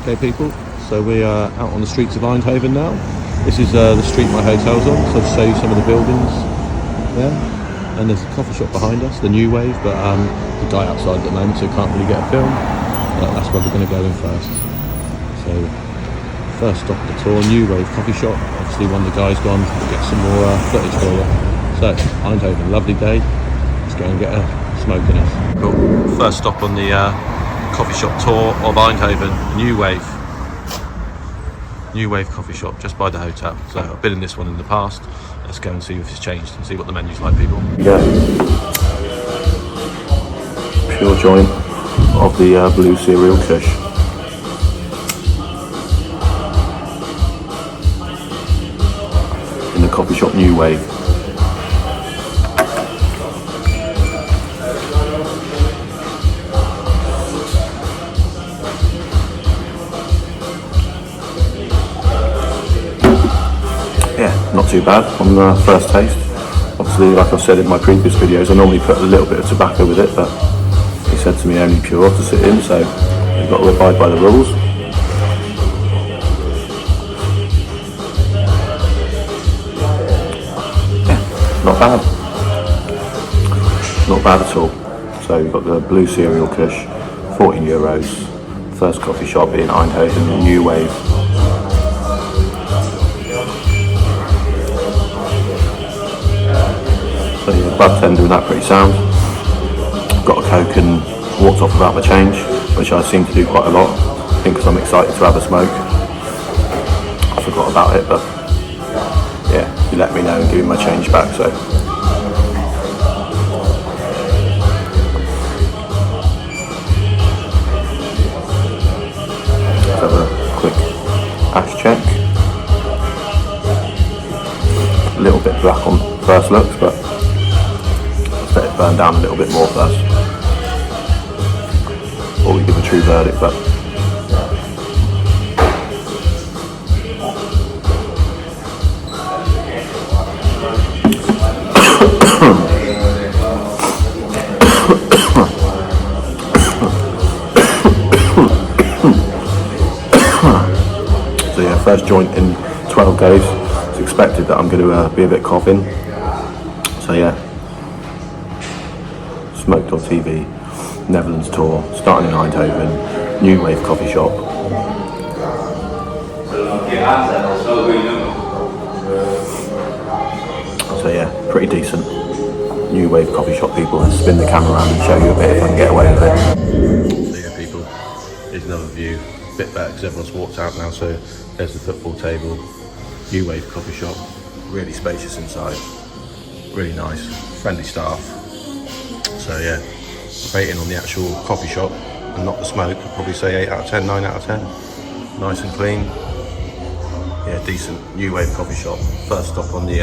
Okay people, so we are out on the streets of Eindhoven now. This is the street my hotel's on, so I'll show you some of the buildings there. And there's a coffee shop behind us, the New Wave, but the guy outside at the moment, so can't really get a film. That's where we're going to go in first. So first stop of the tour, New Wave coffee shop. Obviously one of the guys gone, we'll get some more footage for you. So Eindhoven, lovely day. Let's go and get a smoke in us. Cool. First stop on the coffee shop tour of Eindhoven, New Wave. New Wave coffee shop just by the hotel. So I've been in this one in the past. Let's go and see if it's changed and see what the menu's like, people. Yeah. Pure joint of the blue cereal kush. In the coffee shop New Wave. Not too bad on the first taste. Obviously, like I've said in my previous videos, I normally put a little bit of tobacco with it, but he said to me only pure to sit in, so you've got to abide by the rules. Yeah, not bad. Not bad at all. So you've got the blue cereal kush, €14. First coffee shop in Eindhoven, New Wave. So yeah, bartender and that pretty sound. Got a Coke and walked off without my change, which I seem to do quite a lot. I think because I'm excited to have a smoke. I forgot about it, but yeah, he let me know and give me my change back, so. Let's have a quick ash check. A little bit black on first looks, but let it burn down a little bit more first before we give a true verdict. But so yeah, first joint in 12 days. It's expected that I'm going to be a bit coughing. So yeah. Smoke.TV, Netherlands tour, starting in Eindhoven, New Wave coffee shop. So yeah, pretty decent. New Wave coffee shop, people. Let's spin the camera around and show you a bit if I can get away with it. So yeah, people, here's another view. A bit better because everyone's walked out now, so there's the football table. New Wave coffee shop, really spacious inside, really nice, friendly staff. So yeah, rating on the actual coffee shop and not the smoke, I'd probably say 8 out of 10, 9 out of 10. Nice and clean. Yeah, decent New Wave coffee shop. First stop on the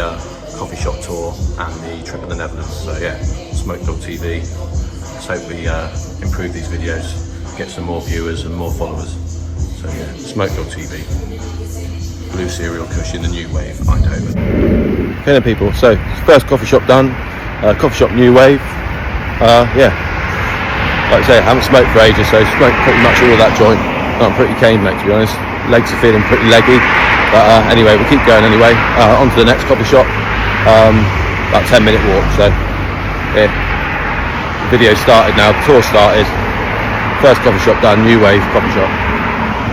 coffee shop tour and the trip in the Netherlands. So yeah, Smoke.TV. Let's hope we improve these videos, get some more viewers and more followers. So yeah, Smoke.TV. Blue cereal kush in the New Wave, Eindhoven. Okay then people, so first coffee shop done. Coffee shop New Wave. Yeah, like I say, I haven't smoked for ages, so smoked pretty much all of that joint. I'm pretty cane, mate, to be honest. Legs are feeling pretty leggy, but anyway, we'll keep going anyway. On to the next coffee shop. About 10-minute walk, so yeah. The video started now, the tour started. First coffee shop done, New Wave coffee shop.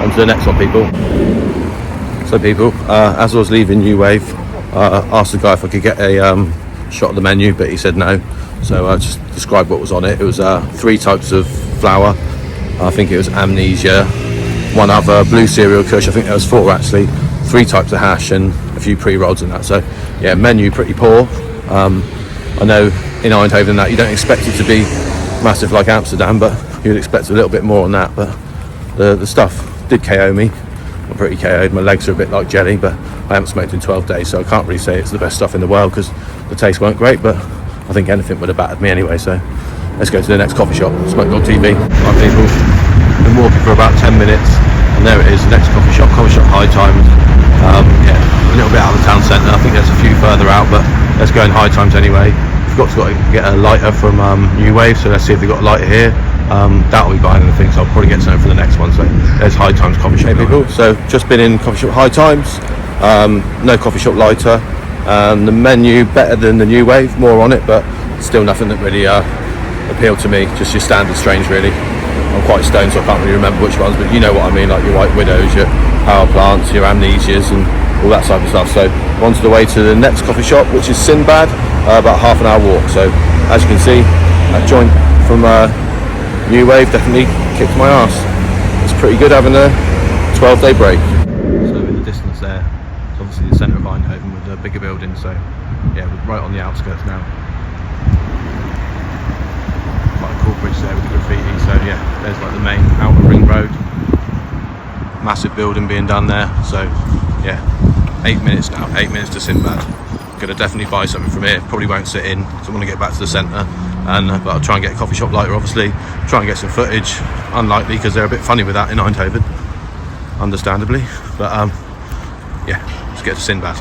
On to the next one, people. So people, as I was leaving New Wave, asked the guy if I could get a shot of the menu, but he said no. So I just described what was on it. It was 3 types of flour. I think it was Amnesia, one other blue cereal kush. I think there was 4 actually. 3 types of hash and a few pre-rolls and that. So yeah, menu pretty poor. I know in Eindhoven that you don't expect it to be massive like Amsterdam, but you'd expect a little bit more on that. But the stuff did KO me. I'm pretty KO'd. My legs are a bit like jelly, but I haven't smoked in 12 days, so I can't really say it's the best stuff in the world because the taste weren't great, but I think anything would have battered me anyway. So let's go to the next coffee shop, Smoke.TV. Right people, been walking for about 10 minutes and there it is, the next coffee shop High Times. Yeah, a little bit out of the town centre. I think there's a few further out, but let's go in High Times anyway. We've got to get a lighter from New Wave, so let's see if they've got a lighter here. That'll be buying anything, so I'll probably get something for the next one, so there's High Times coffee shop. Hey people, so just been in coffee shop High Times. No coffee shop lighter. The menu better than the New Wave, more on it, but still nothing that really appealed to me. Just your standard strains really. I'm quite stoned, so I can't really remember which ones, but you know what I mean, like your White Widows, your Power Plants, your Amnesias, and all that type of stuff. So on to the way to the next coffee shop, which is Sinbad, about half an hour walk. So as you can see, that joint from New Wave definitely kicked my ass. It's pretty good having a 12-day break. So in the distance there, it's obviously the centre of Eindhoven with the bigger building. So yeah, we're right on the outskirts now. Quite a cool bridge there with the graffiti. So yeah, there's like the main outer ring road. Massive building being done there. So yeah, 8 minutes now. 8 minutes to Sinbad. Gonna definitely buy something from here. Probably won't sit in, so I want to get back to the centre. But I'll try and get a coffee shop lighter, obviously. Try and get some footage. Unlikely, because they're a bit funny with that in Eindhoven, understandably. But yeah, let's get to Sinbad.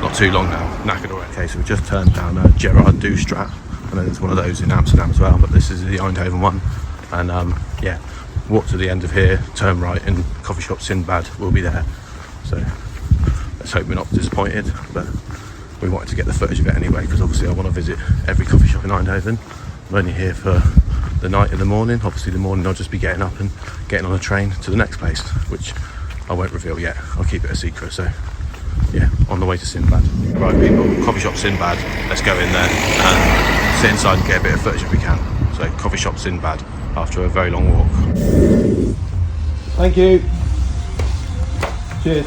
Not too long now. Knackered already. Okay, so we just turned down Gerard Doestrat. I know there's one of those in Amsterdam as well, but this is the Eindhoven one. And yeah, walk to the end of here, turn right, and coffee shop Sinbad will be there. So let's hope we're not disappointed. But we wanted to get the footage of it anyway, because obviously I want to visit every coffee shop in Eindhoven. I'm only here for the night and the morning. Obviously the morning I'll just be getting up and getting on a train to the next place, which I won't reveal yet. I'll keep it a secret. So yeah, on the way to Sinbad. Right people, coffee shop Sinbad. Let's go in there and sit inside and get a bit of footage if we can. So coffee shop Sinbad after a very long walk. Thank you. Cheers.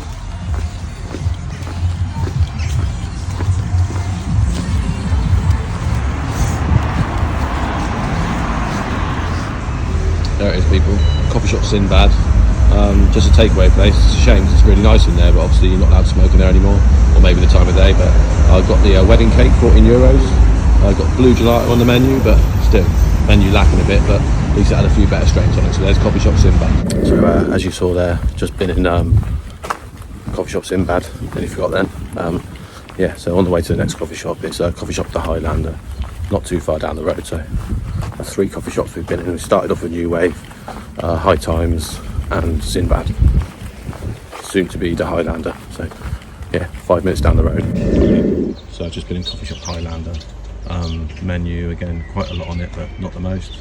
There it is people, coffee shop Sinbad, just a takeaway place. It's a shame, it's really nice in there, but obviously you're not allowed to smoke in there anymore, or maybe the time of day. But I've got the wedding cake, 14 euros. I've got blue gelato on the menu, but still, menu lacking a bit, but at least it had a few better strains on it. So there's coffee shop Sinbad. So as you saw there, just been in coffee shop Sinbad, nearly forgot then. Yeah, so on the way to the next coffee shop, it's coffee shop The Highlander, not too far down the road. So that's 3 coffee shops we've been in. We started off with New Wave, High Times and Sinbad, soon to be the Highlander. So yeah, 5 minutes down the road. So I've just been in coffee shop Highlander. Menu again, quite a lot on it, but not the most.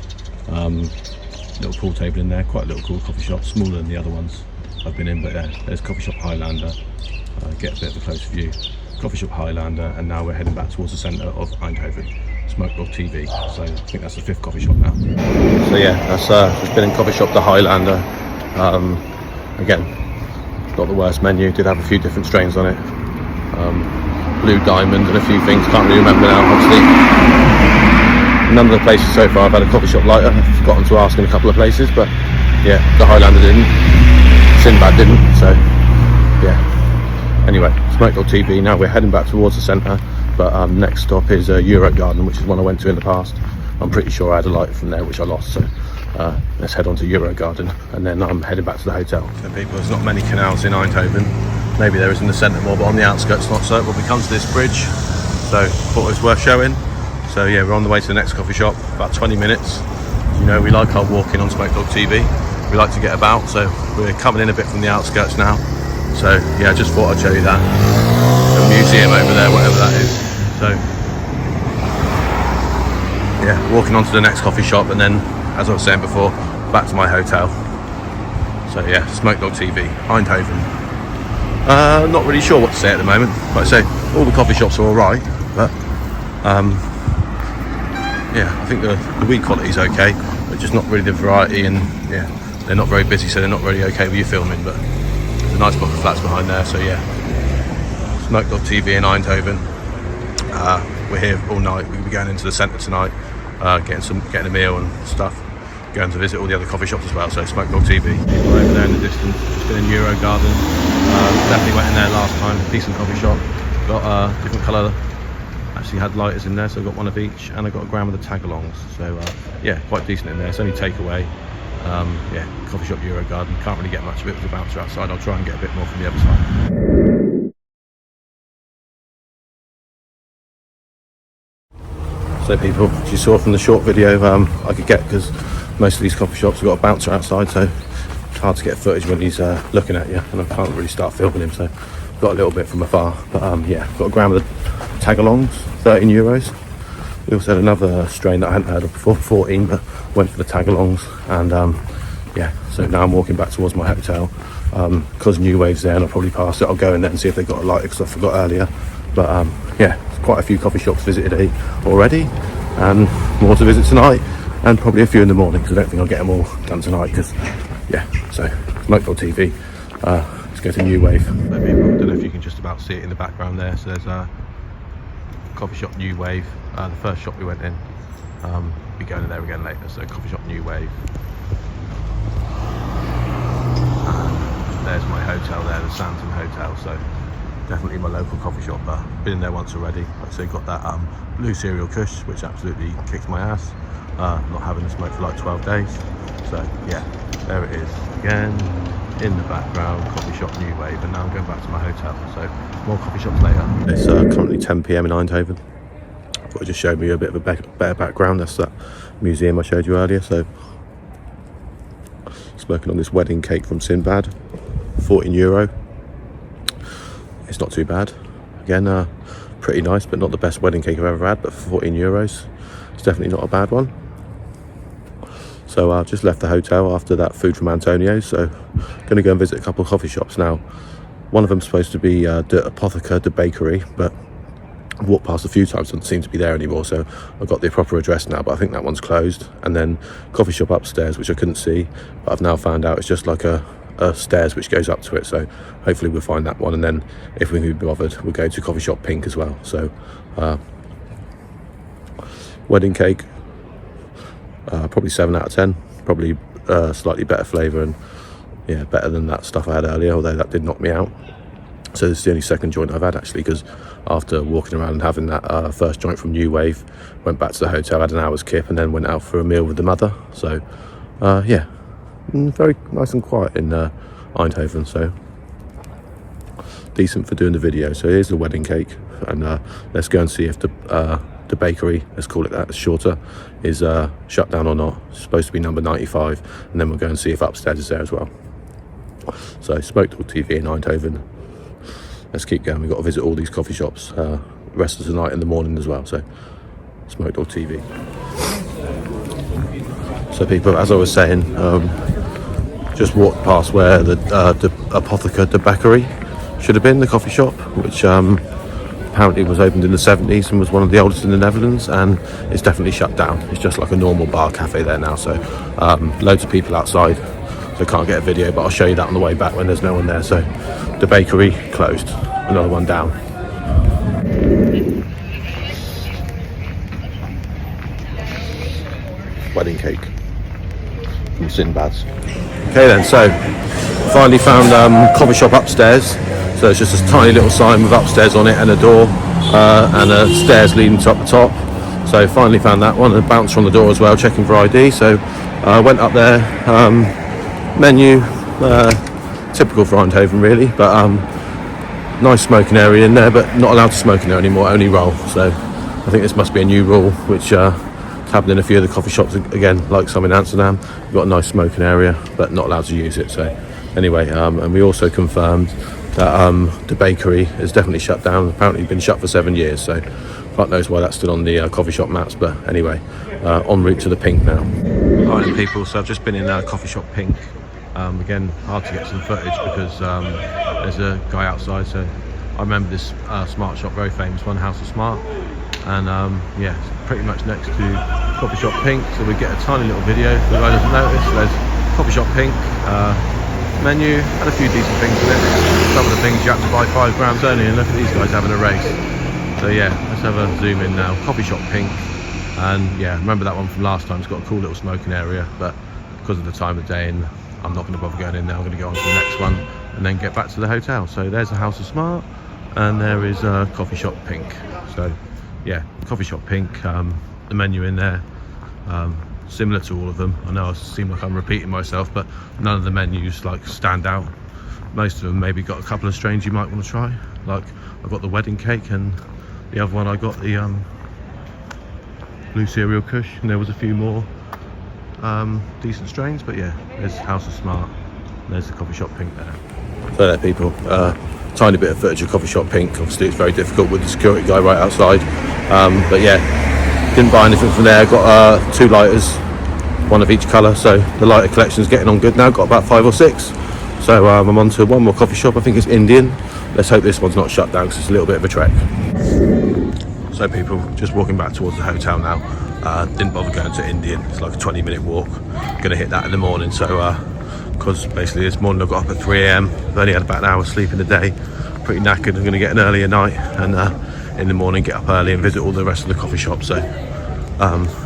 Little pool table in there, quite a little cool coffee shop, smaller than the other ones I've been in. But yeah, there's coffee shop Highlander. Get a bit of a close view. Coffee shop Highlander, and now we're heading back towards the centre of Eindhoven. Smoke Dog TV, so I think that's the 5th coffee shop now. So yeah, that's just been in coffee shop The Highlander. Again, not the worst menu, did have a few different strains on it. Blue Diamond and a few things, can't really remember now obviously. None of the places so far I've had a coffee shop lighter. I've forgotten to ask in a couple of places, but yeah, The Highlander didn't, Sinbad didn't, so yeah. Anyway, Smoke Dog TV, now we're heading back towards the centre. But next stop is Euro Garden, which is one I went to in the past. I'm pretty sure I had a lighter from there, which I lost. So let's head on to Euro Garden, and then I'm heading back to the hotel. So people, there's not many canals in Eindhoven. Maybe there is in the centre more, but on the outskirts not so. But we come to this bridge, so thought it was worth showing. So yeah, we're on the way to the next coffee shop, about 20 minutes. You know, we like our walking on Smoke Dog TV. We like to get about, so we're coming in a bit from the outskirts now. So yeah, I just thought I'd show you that. A museum over there, whatever that is. So yeah, walking on to the next coffee shop, and then, as I was saying before, back to my hotel. So yeah, Smoke Dog TV, Eindhoven. Not really sure what to say at the moment. Like I say, all the coffee shops are alright, but yeah, I think the weed quality is okay, but just not really the variety, and yeah, they're not very busy, so they're not really okay with you filming. But there's a nice block of flats behind there, so yeah. Smoke Dog TV in Eindhoven. We're here all night. We'll be going into the centre tonight, getting a meal and stuff. Going to visit all the other coffee shops as well. So Smoke Dog TV. People over there in the distance. Just been in Euro Garden. Definitely went in there last time. Decent coffee shop. Got different colour. Actually had lighters in there, so I got one of each, and I got a gram of the tag-alongs. So yeah, quite decent in there. It's only takeaway. Yeah, coffee shop Euro Garden. Can't really get much of it with the bouncer outside. I'll try and get a bit more from the other side. So people, as you saw from the short video, I could get, because most of these coffee shops have got a bouncer outside, so it's hard to get footage when he's looking at you, and I can't really start filming him, so I've got a little bit from afar. But yeah, got a gram of the tagalongs, €13. We also had another strain that I hadn't heard of before, 14, but went for the tagalongs. And yeah, so now I'm walking back towards my hotel, because New Wave's there and I'll probably pass it. I'll go in there and see if they've got a lighter, because I forgot earlier. But yeah, quite a few coffee shops visited already, and more to visit tonight, and probably a few in the morning, because I don't think I'll get them all done tonight. Because yeah, so Smoke.TV, let's go to New Wave. I don't know if you can just about see it in the background there. So there's a coffee shop New Wave, the first shop we went in. We'll be going in there again later. So coffee shop New Wave. There's my hotel there, the Santon Hotel. So definitely my local coffee shop. Been in there once already. Like I say, got that blue cereal kush, which absolutely kicks my ass. Not having a smoke for like 12 days. So yeah, there it is again in the background, coffee shop New Wave. And now I'm going back to my hotel, so more coffee shops later. It's currently 10 PM in Eindhoven. I thought it just showed me a bit of a better background. That's that museum I showed you earlier. So smoking on this wedding cake from Sinbad, €14. It's not too bad. Again, pretty nice, but not the best wedding cake I've ever had. But for €14, it's definitely not a bad one. So I just left the hotel after that food from Antonio's, so going to go and visit a couple of coffee shops now. One of them's supposed to be the Apotheca, the bakery, but I've walked past a few times, doesn't seem to be there anymore, so I've got the proper address now, but I think that one's closed. And then coffee shop upstairs, which I couldn't see, but I've now found out it's just like a stairs which goes up to it, so hopefully we'll find that one. And then if we can be bothered, we'll go to coffee shop Pink as well. So wedding cake, probably 7 out of 10, probably slightly better flavour, and yeah, better than that stuff I had earlier, although that did knock me out. So this is the only second joint I've had actually, because after walking around and having that first joint from New Wave, went back to the hotel, had an hour's kip, and then went out for a meal with the mother. So yeah, very nice and quiet in Eindhoven, so decent for doing the video. So here's the wedding cake, and let's go and see if the bakery, let's call it that, it's shorter, is shut down or not. It's supposed to be number 95, and then we'll go and see if upstairs is there as well. So Smoke.TV in Eindhoven. Let's keep going. We've got to visit all these coffee shops rest of the night in the morning as well. So Smoke.TV. So people, as I was saying, just walked past where the Apotheca, the bakery, should have been, the coffee shop, which apparently was opened in the 70s and was one of the oldest in the Netherlands, and it's definitely shut down. It's just like a normal bar cafe there now. So loads of people outside, so I can't get a video, but I'll show you that on the way back when there's no one there. So the bakery closed, another one down. Wedding cake from Sinbad's. Okay then, so finally found coffee shop upstairs. So it's just a tiny little sign with upstairs on it, and a door and a stairs leading to up the top. So finally found that one, and a bouncer on the door as well, checking for ID. So went up there, menu, typical for Eindhoven really, but nice smoking area in there, but not allowed to smoke in there anymore, only roll. So I think this must be a new rule, which happened in a few of the coffee shops again, like some in Amsterdam. You've got a nice smoking area, but not allowed to use it. So anyway, and we also confirmed that the bakery is definitely shut down. Apparently been shut for 7 years, so God knows why that's still on the coffee shop maps. But anyway, en route to the Pink now. Alright people, so I've just been in coffee shop Pink. Again, hard to get some footage because there's a guy outside. So I remember this smart shop, very famous one, House of Smart, and yeah, it's pretty much next to coffee shop Pink. So we get a tiny little video. If the guy doesn't notice, there's coffee shop Pink, menu, and a few decent things in it. Some of the things you have to buy 5 grams only, and look at these guys having a race. So yeah, let's have a zoom in now. Coffee shop Pink, and yeah, remember that one from last time. It's got a cool little smoking area, but because of the time of day, and I'm not going to bother going in there. I'm going to go on to the next one and then get back to the hotel. So there's the House of Smart, and there is coffee shop Pink. So yeah, coffee shop Pink, the menu in there, similar to all of them. I know I seem like I'm repeating myself, but none of the menus like stand out. Most of them maybe got a couple of strains you might want to try. Like I got the wedding cake, and the other one I got the blue cereal kush, and there was a few more decent strains. But yeah, there's House of Smart. There's the coffee shop Pink there. So there, people, tiny bit of footage of coffee shop Pink. Obviously it's very difficult with the security guy right outside, but yeah, didn't buy anything from there. Got 2 lighters, one of each colour, so the lighter collection is getting on good now. Got about 5 or 6, so I'm on to one more coffee shop. I think it's Indian. Let's hope this one's not shut down because it's a little bit of a trek. So people, just walking back towards the hotel now. Didn't bother going to Indian. It's like a 20-minute walk. Gonna hit that in the morning. So because basically this morning I got up at 3 AM. I've only had about an hour's sleep in the day. Pretty knackered. I'm gonna get an earlier night, and in the morning get up early and visit all the rest of the coffee shops. So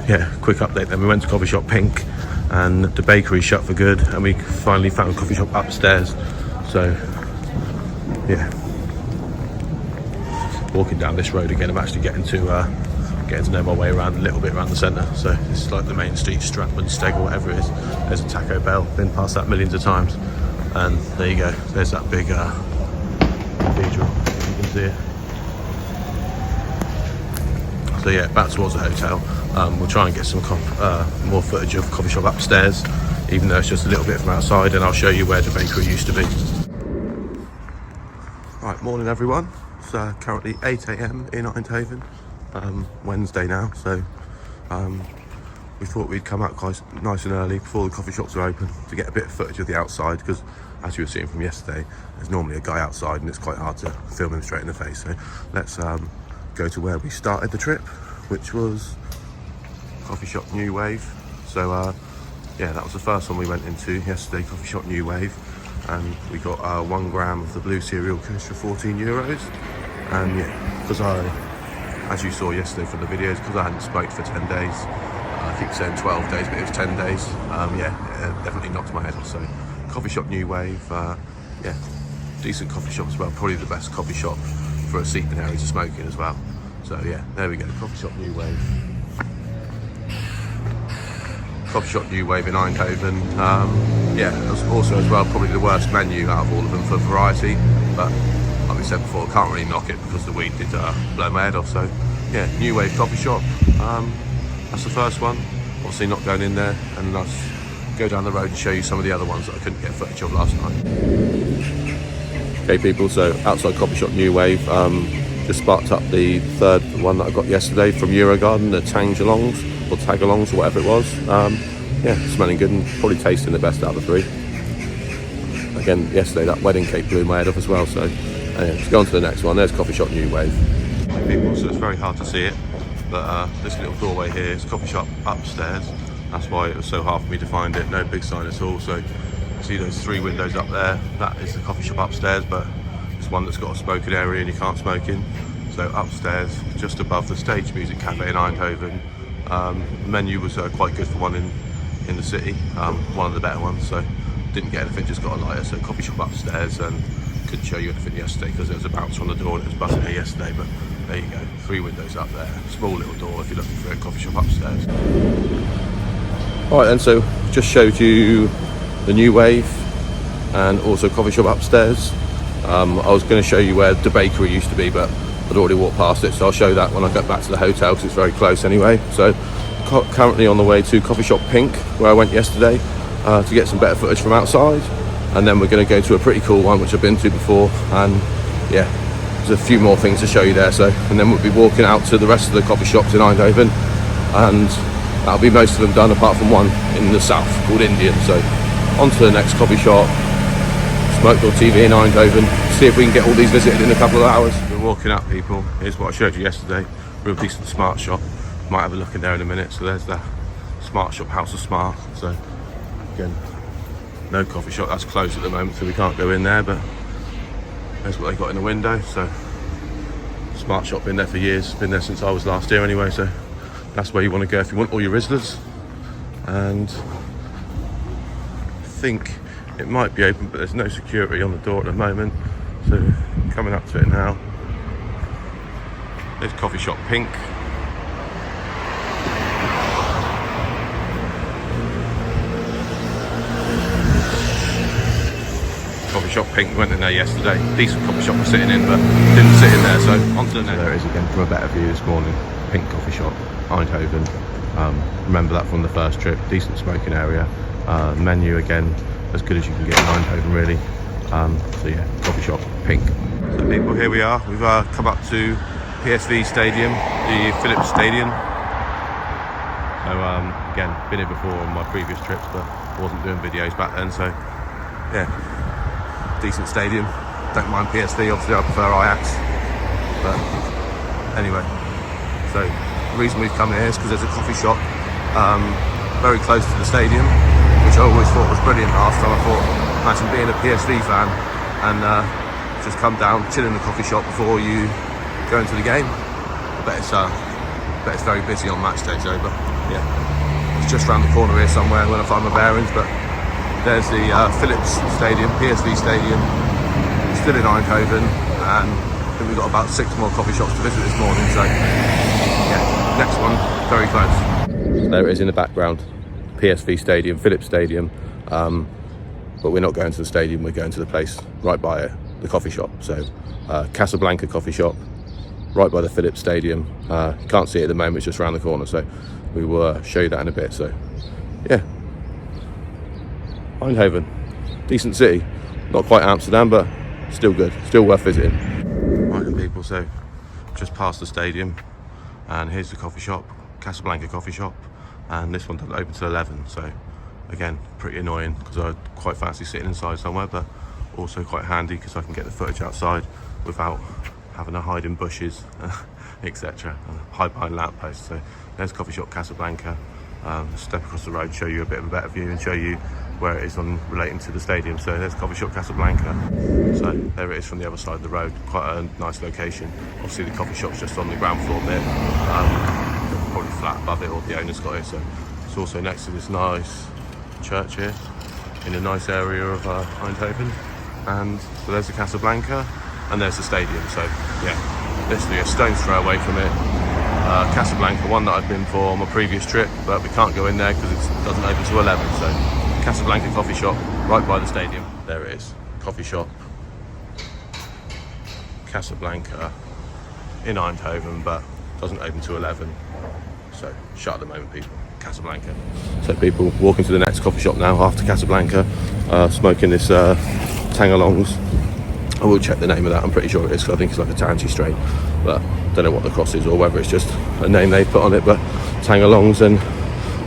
yeah, quick update then. We went to coffee shop Pink, and the bakery shut for good, and we finally found a coffee shop upstairs. So yeah, walking down this road again. I'm actually getting to know my way around a little bit around the centre. So this is like the main street, Stratman, Steg, or whatever it is. There's a Taco Bell, been past that millions of times, and there you go, there's that big cathedral, you can see it. So yeah, back towards the hotel. We'll try and get some more footage of coffee shop upstairs, even though it's just a little bit from outside, and I'll show you where the bakery used to be. Right, morning everyone. It's currently 8 AM in Eindhoven. Wednesday now, so we thought we'd come out quite nice and early before the coffee shops are open to get a bit of footage of the outside, because as you were seeing from yesterday, there's normally a guy outside and it's quite hard to film him straight in the face. So let's go to where we started the trip, which was coffee shop New Wave. So yeah, that was the first one we went into yesterday, coffee shop New Wave, and we got 1 gram of the blue cereal kush for €14. And yeah, because as you saw yesterday from the videos, because I hadn't smoked for 10 days, I keep saying 12 days, but it was 10 days. Yeah, it definitely knocked my head off. So coffee shop New Wave, yeah, decent coffee shop as well. Probably the best coffee shop for a seating area to smoke in as well. So yeah, there we go, coffee shop New Wave. Coffee shop New Wave in Eindhoven. Yeah, it was also as well probably the worst menu out of all of them for variety, but like we said before, can't really knock it because the weed did blow my head off. So yeah, New Wave coffee shop, that's the first one. Obviously not going in there, and let's go down the road and show you some of the other ones that I couldn't get footage of last night. Okay people, so outside coffee shop New Wave, just sparked up the third one that I got yesterday from Eurogarden, the Tangalongs or Tagalongs or whatever it was. Yeah, smelling good and probably tasting the best out of the 3. Again, yesterday that wedding cake blew my head off as well. So let's go on to the next one. There's coffee shop New Wave. People, so it's very hard to see it, but this little doorway here is coffee shop upstairs. That's why it was so hard for me to find it. No big sign at all. So see those 3 windows up there, that is the coffee shop upstairs, but it's one that's got a smoking area and you can't smoke in. So upstairs, just above the Stage Music Cafe in Eindhoven. The menu was quite good for one in the city, one of the better ones. So didn't get anything, just got a lighter. So coffee shop upstairs, and couldn't show you anything yesterday because there was a bouncer on the door and it was buzzing here yesterday, but there you go, 3 windows up there, small little door if you're looking for a coffee shop upstairs. Alright then, so just showed you the New Wave and also coffee shop upstairs. I was going to show you where the bakery used to be, but I'd already walked past it, so I'll show that when I get back to the hotel because it's very close anyway. So currently on the way to coffee shop Pink, where I went yesterday, to get some better footage from outside, and then we're going to go to a pretty cool one which I've been to before, and yeah, there's a few more things to show you there. So, and then we'll be walking out to the rest of the coffee shops in Eindhoven, and that'll be most of them done apart from one in the south called Indian. So on to the next coffee shop, Smoke.Door TV in Eindhoven, see if we can get all these visited in a couple of hours. We're walking up people, here's what I showed you yesterday, real decent smart shop, might have a look in there in a minute. So there's the smart shop, House of Smart. So again, no coffee shop, that's closed at the moment so we can't go in there, but there's what they got in the window. So smart shop, been there for years, been there since I was last here anyway, so that's where you want to go if you want all your Rizzlers. And I think it might be open, but there's no security on the door at the moment, so coming up to it now. There's coffee shop Pink. Coffee shop Pink, went in there yesterday. Decent coffee shop was sitting in, but didn't sit in there, so on to the next. There it is again from a better view this morning. Pink coffee shop, Eindhoven. Remember that from the first trip. Decent smoking area. Menu again, as good as you can get in Eindhoven, really. So yeah, coffee shop, pink. So people, here we are. We've come up to PSV Stadium, the Philips Stadium. So again, been here before on my previous trips, but I wasn't doing videos back then. So yeah, decent stadium. Don't mind PSV, obviously I prefer Ajax. But anyway, so the reason we've come here is because there's a coffee shop very close to the stadium, which I always thought was brilliant last time. I thought, imagine being a PSV fan and just come down, chill in the coffee shop before you go into the game. I bet it's very busy on match days over. Yeah, it's just around the corner here somewhere when I find my bearings, but there's the Philips Stadium, PSV Stadium, still in Eindhoven, and I think we've got about 6 more coffee shops to visit this morning, so yeah, next one, very close. So there it is in the background, PSV Stadium, Philips Stadium, but we're not going to the stadium, we're going to the place right by it, the coffee shop. So Casablanca coffee shop, right by the Philips Stadium. You can't see it at the moment, it's just around the corner, so we will show you that in a bit. So yeah, Eindhoven, decent city, not quite Amsterdam, but still good, still worth visiting. Right then people, so just past the stadium, and here's the coffee shop, Casablanca coffee shop, and this one doesn't open till 11, so again, pretty annoying because I quite fancy sitting inside somewhere, but also quite handy because I can get the footage outside without having to hide in bushes, etc. Hide behind lampposts. So there's coffee shop Casablanca. Step across the road, show you a bit of a better view and show you where it is on relating to the stadium. So there's coffee shop Casablanca. So there it is from the other side of the road. Quite a nice location. Obviously the coffee shop's just on the ground floor there. Probably flat above it, or the owner's got it. So it's also next to this nice church here in a nice area of Eindhoven. And so there's the Casablanca and there's the stadium. So yeah, literally a stone's throw away from it. Casablanca, one that I've been for on my previous trip, but we can't go in there because it doesn't open till 11. So Casablanca coffee shop right by the stadium. There it is, coffee shop Casablanca in Eindhoven, but doesn't open till 11. So shut at the moment, people. Casablanca. So people walking to the next coffee shop now after Casablanca, smoking this Tangalongs. I will check the name of that, I'm pretty sure it is, because I think it's like a Tangy strain, but don't know what the cross is or whether it's just a name they put on it. But Tangalongs, and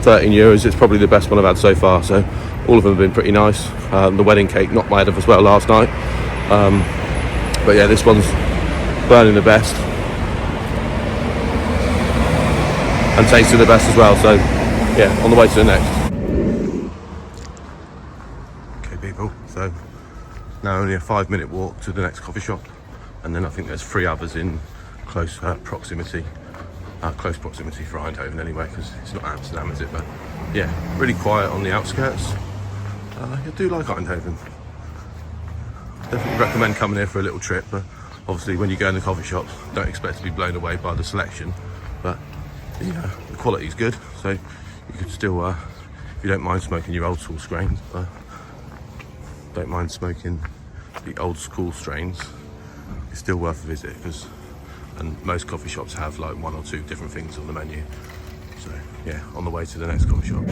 €13, it's probably the best one I've had so far, so all of them have been pretty nice. The wedding cake knocked my head off as well last night, but yeah, this one's burning the best and tasting the best as well. So yeah, on the way to the next. Okay people, so now only a 5-minute walk to the next coffee shop, and then I think there's 3 others in close proximity for Eindhoven anyway, because it's not Amsterdam, is it? But yeah, really quiet on the outskirts. I do like Eindhoven. Definitely recommend coming here for a little trip, but obviously when you go in the coffee shops, don't expect to be blown away by the selection, but the quality's good, so you could still, if you don't mind smoking your old school strains, don't mind smoking the old school strains, it's still worth a visit, and most coffee shops have like 1 or 2 different things on the menu. So yeah, on the way to the next coffee shop.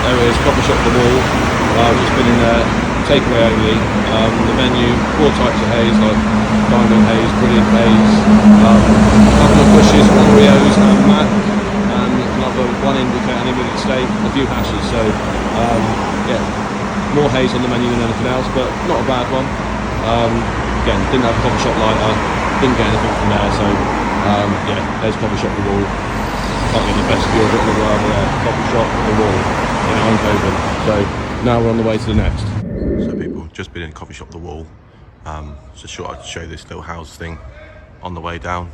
There is coffee shop The Wall. I've just been in there, takeaway only. The menu, 4 types of haze, like diamond haze, brilliant haze, a couple of bushes, Oreos and Mac, and another 1 indica and immediate steak, a few hashes. So yeah, more haze on the menu than anything else, but not a bad one. Again, didn't have a coffee shop lighter, didn't get anything from there, so yeah, there's coffee shop The Wall. Can't get the best view of it in the world there. Coffee shop The Wall in Eindhoven. So now we're on the way to the next. So people, just been in coffee shop The Wall. Just thought I'd show you this little house thing on the way down.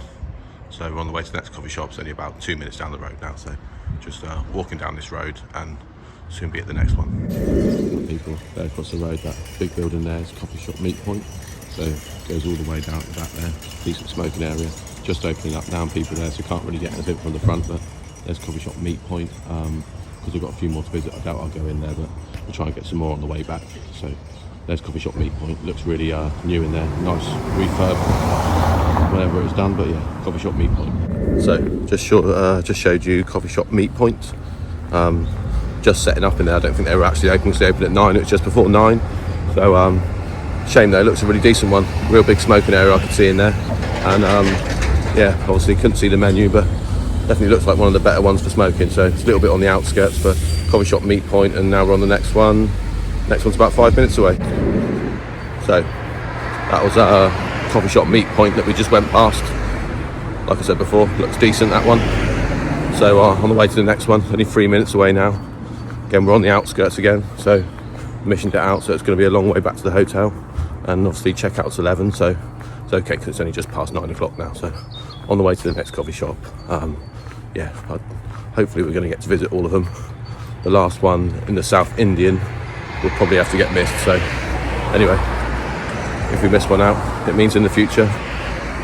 So we're on the way to the next coffee shop. It's only about 2 minutes down the road now. So just walking down this road and soon be at the next one. People, there across the road, that big building there is coffee shop Meat Point. So it goes all the way down to the back there. Decent smoking area. Just opening up now, people there, so you can't really get anything from the front, but there's coffee shop Meat Point, because we've got a few more to visit. I doubt I'll go in there, but we'll try and get some more on the way back. So there's Coffee Shop Meat Point. Looks really new in there, nice refurb, whatever it's done. But yeah, Coffee Shop Meat Point. So just showed you Coffee Shop Meat Point. Just setting up in there. I don't think they were actually open because they opened at 9. It was just before 9. So shame though. It looks a really decent one. Real big smoking area I could see in there. And yeah, obviously couldn't see the menu, but definitely looks like one of the better ones for smoking. So it's a little bit on the outskirts for Coffee Shop Meat Point, and now we're on the next one. Next one's about 5 minutes away. So that was Coffee Shop Meat Point that we just went past. Like I said before, looks decent, that one. So on the way to the next one, only 3 minutes away now. Again, we're on the outskirts again, so missioned it out, so it's going to be a long way back to the hotel. And obviously checkout's 11, so it's okay because it's only just past 9 o'clock now. So on the way to the next coffee shop. Yeah, hopefully we're going to get to visit all of them. The last one in the South Indian will probably have to get missed. So anyway, if we miss one out, it means in the future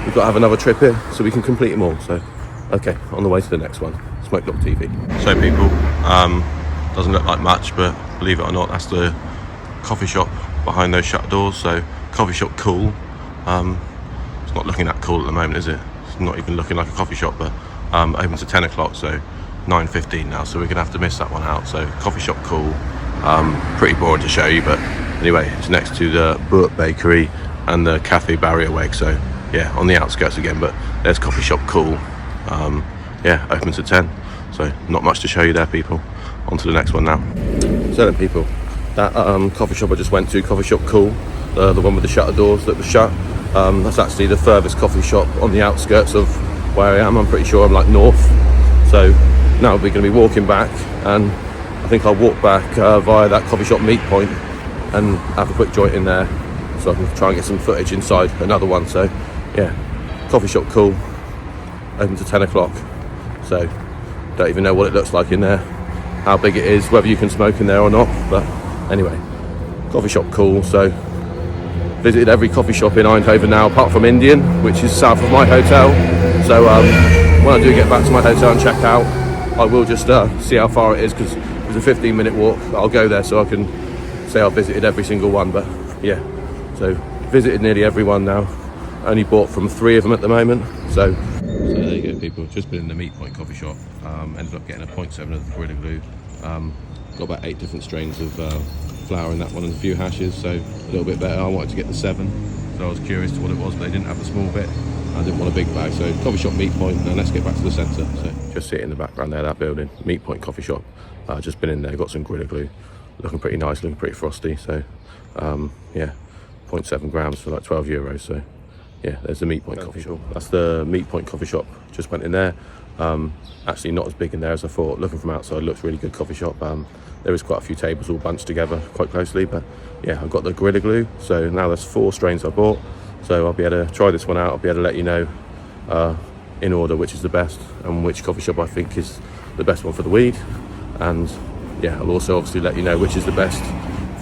we've got to have another trip here so we can complete them all. So okay, on the way to the next one, Smoke.TV. So people, doesn't look like much, but believe it or not, that's the coffee shop behind those shut doors. So coffee shop cool. It's not looking that cool at the moment, is it? It's not even looking like a coffee shop, but opens at 10 o'clock, so 9:15 now, so we're gonna have to miss that one out. So coffee shop cool. Pretty boring to show you, but anyway, it's next to the Boot Bakery and the Cafe Barrier Weg. So yeah, on the outskirts again, but there's coffee shop cool. Yeah, opens at 10, so not much to show you there, people. On to the next one now. So then people, that coffee shop I just went to, coffee shop cool, the one with the shutter doors that was shut, that's actually the furthest coffee shop on the outskirts of where I am. I'm pretty sure I'm like north, so now we're going to be walking back, and I think I'll walk back via that coffee shop Meat Point and have a quick joint in there so I can try and get some footage inside another one. So yeah, coffee shop cool, open to 10 o'clock, so don't even know what it looks like in there, how big it is, whether you can smoke in there or not. But anyway, coffee shop cool. So visited every coffee shop in Eindhoven now apart from Indian, which is south of my hotel. So when I do get back to my hotel and check out, I will just see how far it is, because it's a 15-minute walk. I'll go there so I can say I've visited every single one. But yeah, so visited nearly every one now. Only bought from 3 of them at the moment. So there you go, people. Just been in the Meat Point coffee shop. Ended up getting a 0.7 of the Gorilla Glue. Got about 8 different strains of flour in that one and a few hashes, so a little bit better. I wanted to get the 7, so I was curious to what it was, but they didn't have the small bit. I didn't want a big bag, so coffee shop Meat Point. Now let's get back to the centre. So just sit in the background there, that building, Meat Point coffee shop. Just been in there, got some Gorilla Glue, looking pretty nice, looking pretty frosty. So yeah, 0.7 grams for like €12. So yeah, there's the Meat Point coffee shop. That's the Meat Point coffee shop. Just went in there. Actually not as big in there as I thought. Looking from outside, looks really good coffee shop. There is quite a few tables all bunched together quite closely, but yeah, I've got the Gorilla Glue. So now there's 4 strains I bought, so I'll be able to try this one out. I'll be able to let you know in order which is the best and which coffee shop I think is the best one for the weed. And yeah, I'll also obviously let you know which is the best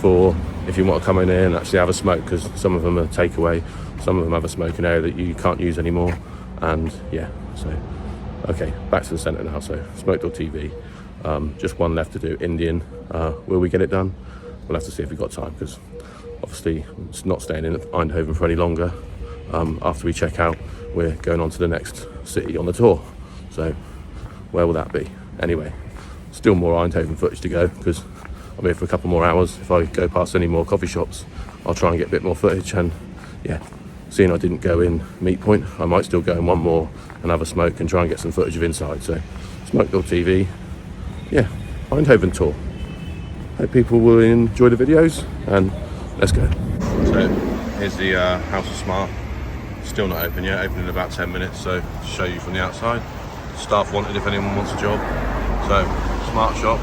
for if you want to come in here and actually have a smoke, because some of them are takeaway, some of them have a smoking area that you can't use anymore. And yeah, so okay, back to the centre now. So Smoke.TV, just one left to do, Indian. Will we get it done? We'll have to see if we've got time, because obviously it's not staying in Eindhoven for any longer. After we check out, we're going on to the next city on the tour. So where will that be? Anyway, still more Eindhoven footage to go, because I'm here for a couple more hours. If I go past any more coffee shops, I'll try and get a bit more footage. And yeah, seeing I didn't go in Meat Point, I might still go in one more and have a smoke and try and get some footage of inside. So Smoke.TV, yeah, Eindhoven tour. Hope people will enjoy the videos, and let's go. So here's the House of Smart. Still not open yet, open in about 10 minutes, so to show you from the outside. Staff wanted if anyone wants a job. So Smart Shop,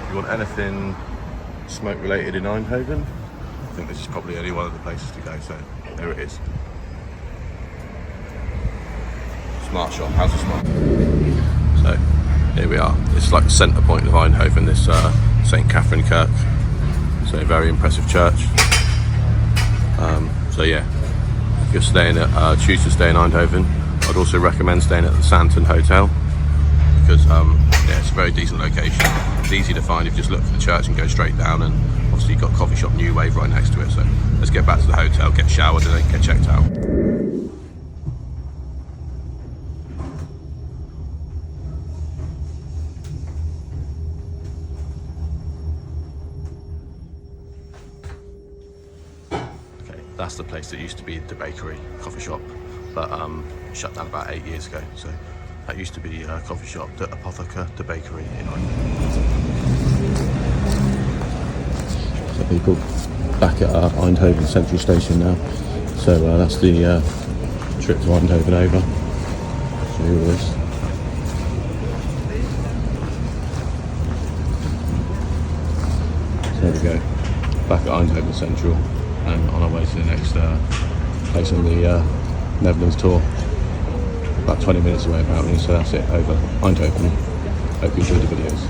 if you want anything smoke related in Eindhoven, I think this is probably only one of the places to go. So there it is. Smart Shop, House of Smart. So here we are. It's like the centre point of Eindhoven, this St. Catherine Kirk. So very impressive church. So yeah, if you're staying at, choose to stay in Eindhoven, I'd also recommend staying at the Santon Hotel, because yeah, it's a very decent location. It's easy to find if you just look for the church and go straight down, and obviously you've got coffee shop New Wave right next to it. So let's get back to the hotel, get showered and then get checked out. Okay, that's the place that used to be the bakery coffee shop, but shut down about 8 years ago. So that used to be a coffee shop, the Apotheker, the bakery in So people back at Eindhoven Central Station now. So that's the trip to Eindhoven over. Show you all this. So there we go, back at Eindhoven Central and on our way to the next place on the Netherlands tour. About 20 minutes away apparently, so that's it, over Eindhoven. Hope you enjoyed the videos.